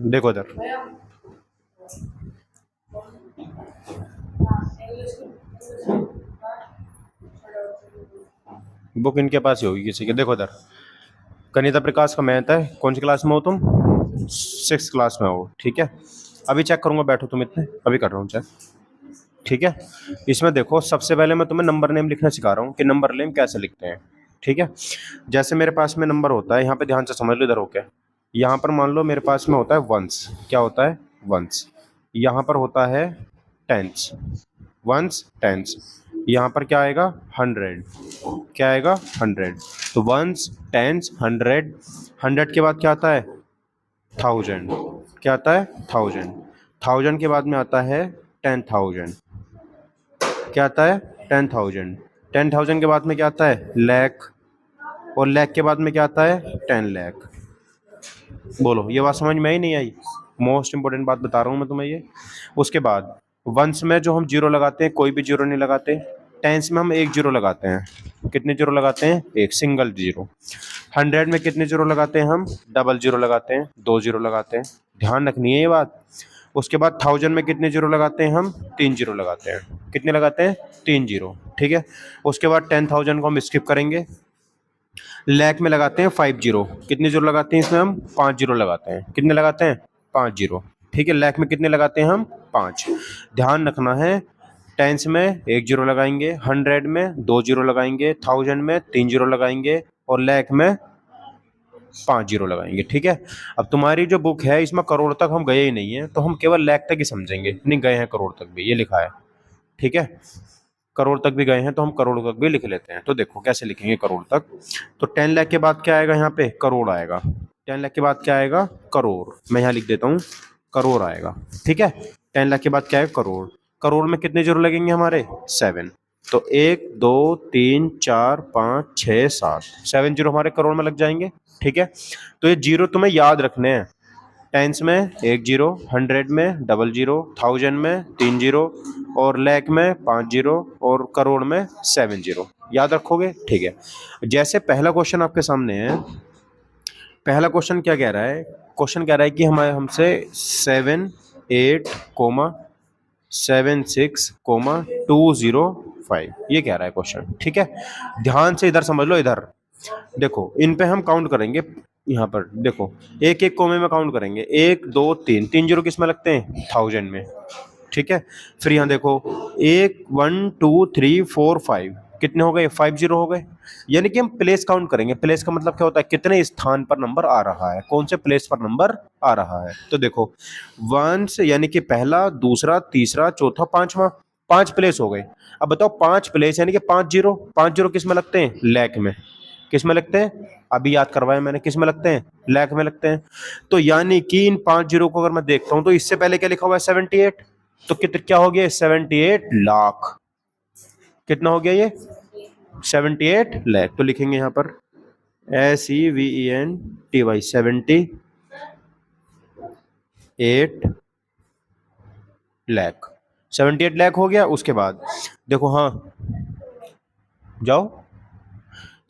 देखो इधर, बुक इनके पास ही होगी किसी के। देखो इधर, कनिता प्रकाश का मैथ है। कौन सी क्लास में हो तुम? 6th क्लास में हो, ठीक है। अभी चेक करूंगा, बैठो तुम इतने, अभी कर रहा हूँ चेक, ठीक है। इसमें देखो, सबसे पहले मैं तुम्हें नंबर नेम लिखना सिखा रहा हूँ कि नंबर नेम कैसे लिखते हैं, ठीक है। जैसे मेरे पास में नंबर होता है, यहाँ पे ध्यान से समझ लो, इधर हो क्या, यहाँ पर मान लो मेरे पास में होता है वंस। क्या होता है? वंस। यहाँ पर होता है टेंस, वंस टेंस। यहाँ पर क्या आएगा? 100। क्या आएगा? 100। तो वंस, टेंस, 100। 100 के बाद क्या आता है? 1000। क्या आता है? 1000। 1000 के बाद में आता है 10,000। क्या आता है? 10,000। 10,000 के बाद में क्या आता है? लाख। और लाख के बाद में क्या आता है? 10 लाख। बोलो, ये बात समझ में आई नहीं आई? मोस्ट इंपॉर्टेंट बात बता रहा हूँ मैं तुम्हें ये। उसके बाद वंस में जो हम जीरो लगाते हैं, कोई भी जीरो नहीं लगाते। टेंस में हम एक जीरो लगाते हैं। कितने जीरो लगाते हैं? एक सिंगल जीरो। 100 में कितने जीरो लगाते हैं हम? डबल जीरो लगाते हैं, 2 जीरो लगाते हैं। ध्यान रखनी है ये बात। उसके बाद 1000 में कितने जीरो लगाते हैं हम? 3 जीरो लगाते हैं। कितने लगाते हैं? 3 जीरो, ठीक है। उसके बाद 10,000 को हम स्किप करेंगे। लैख में लगाते हैं 5 जीरो। कितने जीरो लगाते हैं इसमें हम? 5 जीरो लगाते हैं। कितने लगाते हैं? 5 जीरो, ठीक है। लैख में कितने लगाते हैं हम? 5। ध्यान रखना है, टेंस में एक जीरो लगाएंगे, 100 में 2 जीरो लगाएंगे, 1000 में 3 जीरो लगाएंगे, और लैख में 5 जीरो लगाएंगे, ठीक है। अब तुम्हारी जो बुक है इसमें करोड़ तक हम गए ही नहीं है, तो हम केवल लाख तक ही समझेंगे। नहीं गए हैं करोड़ तक भी, ये लिखा है, ठीक है। करोड़ तक भी गए हैं तो हम करोड़ तक भी लिख लेते हैं। तो देखो कैसे लिखेंगे करोड़ तक। तो 10 लाख के बाद क्या आएगा? यहाँ पे करोड़ आएगा। 10 लाख के बाद क्या आएगा? करोड़। मैं यहाँ लिख देता हूँ, करोड़ आएगा, ठीक है। 10 लाख के बाद क्या है? करोड़। करोड़ में कितने जीरो लगेंगे हमारे? 7। तो 1 2 3 4 5 6 7, 7 जीरो हमारे करोड़ में लग जाएंगे, ठीक है। तो ये जीरो तुम्हें याद रखने हैं। टेंस में एक जीरो, 100 में डबल जीरो, 1000 में 3 जीरो, और लाख में 5 जीरो, और करोड़ में 7 जीरो। याद रखोगे, ठीक है। जैसे पहला क्वेश्चन आपके सामने है, पहला क्वेश्चन क्या कह रहा है? क्वेश्चन कह रहा है कि हमारे हमसे 7 8 कोमा 7 6 कोमा 205, ये कह रहा है क्वेश्चन, ठीक है। ध्यान से इधर समझ लो, इधर देखो, इन पे हम काउंट करेंगे। यहाँ पर देखो, एक एक कोमे में काउंट करेंगे, 1 2 3, 3 जीरो किस में लगते हैं? 1000 में, ठीक है। फिर यहाँ देखो, 1 1 2 3 4 5, कितने हो गए? 5 जीरो हो गए। यानी कि हम प्लेस काउंट करेंगे। प्लेस का मतलब क्या होता है? कितने स्थान पर नंबर आ रहा है, कौन से प्लेस पर नंबर आ रहा है। तो देखो, वंस यानी कि पहला, दूसरा, तीसरा, चौथा, पांचवा, 5 प्लेस हो गए। अब बताओ, 5 प्लेस यानी कि 5 जीरो। 5 जीरो किस में लगते हैं? लाख में। किस में लगते हैं? अभी याद करवाया मैंने, किस में लगते हैं? लाख में लगते हैं। तो यानी कि इन 5 जीरो को अगर मैं देखता हूं, तो इससे पहले क्या लिखा हुआ है? 78। तो कितना क्या हो गया? 78 लाख। कितना हो गया ये? 78 लाख। तो लिखेंगे यहां पर SEVENTY, 78 लाख। 78 लाख हो गया। उसके बाद देखो, हाँ जाओ,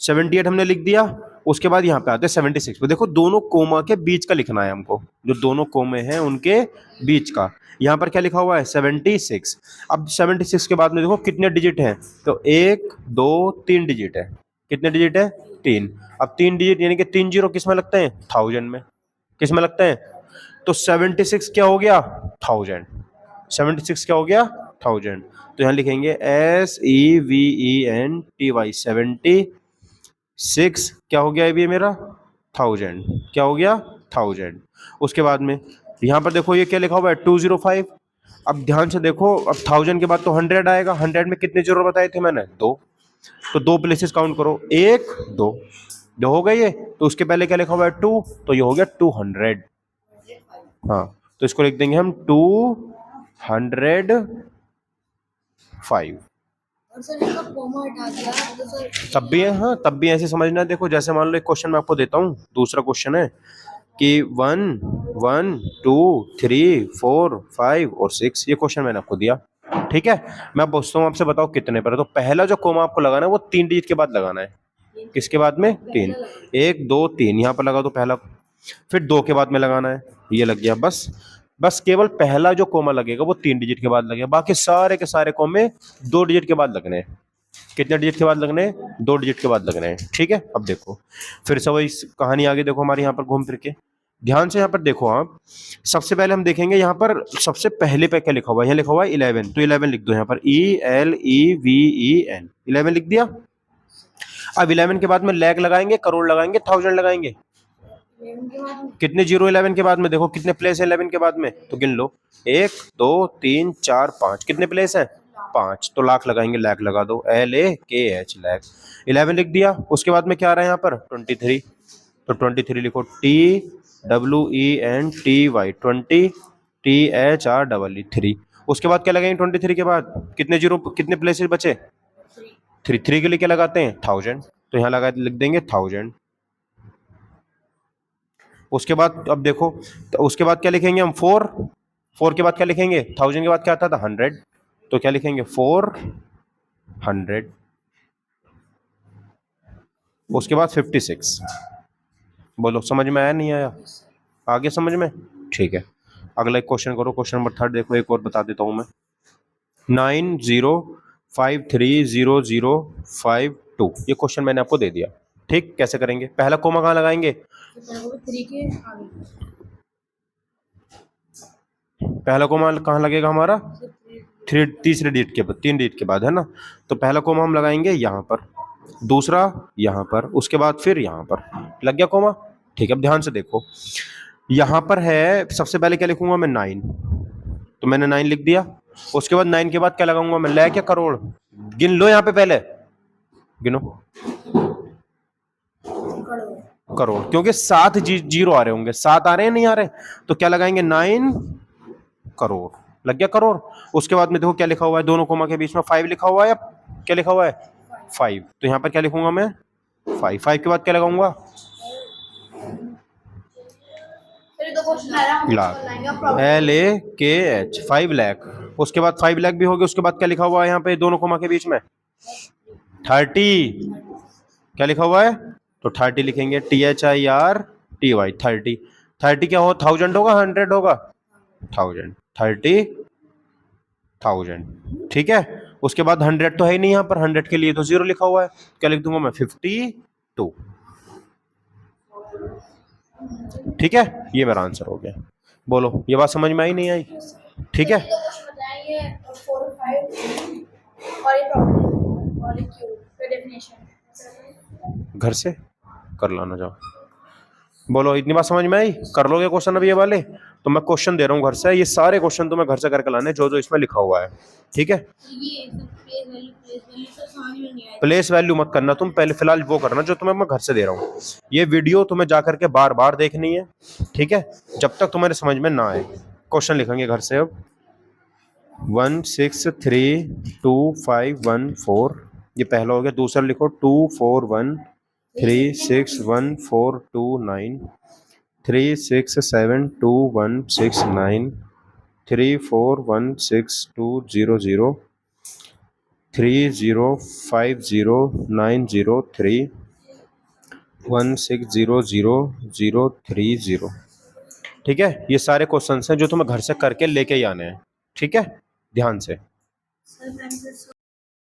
78 हमने लिख दिया। उसके बाद यहाँ पे आते हैं 76 पे। देखो, दोनों कोमा के बीच का लिखना है हमको, जो दोनों कोमे हैं उनके बीच का। यहाँ पर क्या लिखा हुआ है? 76। अब 76 के बाद में देखो कितने डिजिट हैं, तो 1 2 3 डिजिट है। कितने डिजिट है? 3। अब 3 डिजिट यानी कि 3 जीरो किस में लगते हैं? 1000 में। किस में लगते हैं? तो 76 क्या हो गया? 1000। 76 क्या हो गया? 1000। तो यहाँ लिखेंगे SEVENTY, 76 क्या हो गया? ये मेरा 1000। क्या हो गया? 1000। उसके बाद में यहाँ पर देखो, ये क्या लिखा हुआ है? 205। अब ध्यान से देखो, अब 1000 के बाद तो 100 आएगा। 100 में कितने जीरो बताए थे मैंने? 2। तो 2 प्लेसेस काउंट करो, 1 2, दो हो गए ये। तो उसके पहले क्या लिखा हुआ है? 2, तो ये हो गया 200। हाँ, तो इसको लिख देंगे हम 205। तब भी है, हाँ तब भी ऐसे समझना। देखो, जैसे मान लो एक क्वेश्चन मैं आपको देता हूँ, दूसरा क्वेश्चन है कि 1 1 2 3 4 5 और 6, ये क्वेश्चन मैंने आपको दिया, ठीक है। मैं पूछता हूँ आपसे, बताओ कितने पर है। तो पहला जो कोमा आपको लगाना है वो 3 डिजिट के बाद लगाना है। किसके बाद में? 3। 1 2 3 यहाँ पर लगा दो पहला। फिर 2 के बाद में लगाना है, ये लग गया। बस बस केवल पहला जो कोमा लगेगा वो 3 डिजिट के बाद लगेगा, बाकी सारे के सारे कोमे 2 डिजिट के बाद लगने हैं। कितने डिजिट के बाद लगने हैं? 2 डिजिट के बाद लगने हैं, ठीक है। अब देखो फिर से वही कहानी आगे देखो हमारे यहाँ पर घूम फिर के, ध्यान से यहाँ पर देखो आप। सबसे पहले हम देखेंगे यहाँ पर सबसे पहले पे क्या लिखा हुआ है, यहाँ लिखा हुआ है 11, तो 11 लिख दो यहाँ पर, ELEVEN, 11 लिख दिया। अब 11 के बाद में लैख लगाएंगे, करोड़ लगाएंगे, थाउजेंड लगाएंगे। कितने जीरो 11 के बाद में? देखो कितने प्लेस है 11 के बाद में, तो गिन लो, 1 2 3 4 5, कितने प्लेस है? 5, तो लाख लगाएंगे, लाख लगा दो, LAKH, लाख। 11 लिख दिया। उसके बाद में क्या आ रहा है यहाँ पर? 23, तो 23 लिखो, TWENTY, 20, THREE। उसके बाद क्या लगाएंगे 23 के बाद? कितने जीरो, कितने प्लेसेस बचे? 3 के लिए क्या लगाते हैं? 1000, तो यहाँ लगा लिख देंगे 1000। उसके बाद अब देखो, तो उसके बाद क्या लिखेंगे हम? 4 के बाद क्या लिखेंगे? 1000 के बाद क्या आता था? 100, तो क्या लिखेंगे? 400। उसके बाद 56। बोलो समझ में आया नहीं आया? आगे समझ में? ठीक है। अगला एक क्वेश्चन करो, क्वेश्चन नंबर 3 देखो, एक और बता देता हूं मैं। 90530052, ये क्वेश्चन मैंने आपको दे दिया, ठीक। कैसे करेंगे? पहला कोमा कहाँ लगाएंगे? 3 के आगे, पहला कोमा कहाँ लगेगा हमारा? 3 डिजिट के बाद, 3 डिजिट के बाद, है ना। तो पहला कोमा हम लगाएंगे यहाँ पर, दूसरा यहाँ पर, उसके बाद फिर यहाँ पर। लग गया कोमा? ठीक है। अब ध्यान से देखो, यहाँ पर है सबसे पहले क्या लिखूंगा मैं? 9, तो मैंने 9 लिख दिया। उसके बाद 9 के बाद क्या लगाऊंगा मैं? लैख या करोड़? गिन लो यहाँ पे, पहले गिनो। करोड़, क्योंकि 7 जीरो आ रहे होंगे, 7 आ रहे हैं नहीं आ रहे, तो क्या लगाएंगे? 9 करोड़। लग गया करोड़। उसके बाद में देखो क्या लिखा हुआ है दोनों कोमा के बीच में? 5 लिखा हुआ है, या क्या लिखा हुआ है? 5, तो यहाँ पर क्या लिखूंगा मैं? 5 के बाद क्या लगाऊंगा? लाख, LAKH, 5 लाख। उसके बाद 5 लाख भी हो गया। उसके बाद क्या लिखा हुआ है यहाँ पे दोनों कोमा के बीच में? 30, क्या लिखा हुआ है? तो 30 लिखेंगे, THIRTY, 30। 30 क्या हो? 1000 होगा, 100 होगा? 1000, 30,000, ठीक है। उसके बाद 100 तो है ही नहीं यहाँ पर, 100 के लिए तो 0 लिखा हुआ है, क्या लिख दूंगा मैं? 52, ठीक है। ये मेरा आंसर हो गया। बोलो ये बात समझ में आई नहीं आई? ठीक है। घर से कर लाना जाओ। बोलो इतनी बात समझ में आई? कर लोगे क्वेश्चन अभी ये वाले? तो मैं क्वेश्चन दे रहा हूँ घर से, ये सारे क्वेश्चन तुम्हें घर से करके लाने, जो जो इसमें लिखा हुआ है, ठीक है। प्लेस वैल्यू मत करना तुम, पहले फिलहाल वो करना जो तुम्हें मैं घर से दे रहा हूँ। ये वीडियो तुम्हें जा करके बार बार देखनी है, ठीक है, जब तक तुम्हारे समझ में ना आए। क्वेश्चन लिखेंगे घर से अब। 163251 ये पहला हो गया। दूसरा लिखो 241361429, 3672169, 3416200, 305090, 160030, ठीक है। ये सारे क्वेश्चन हैं जो तुम्हें घर से करके लेके ही आने हैं, ठीक है, ध्यान से।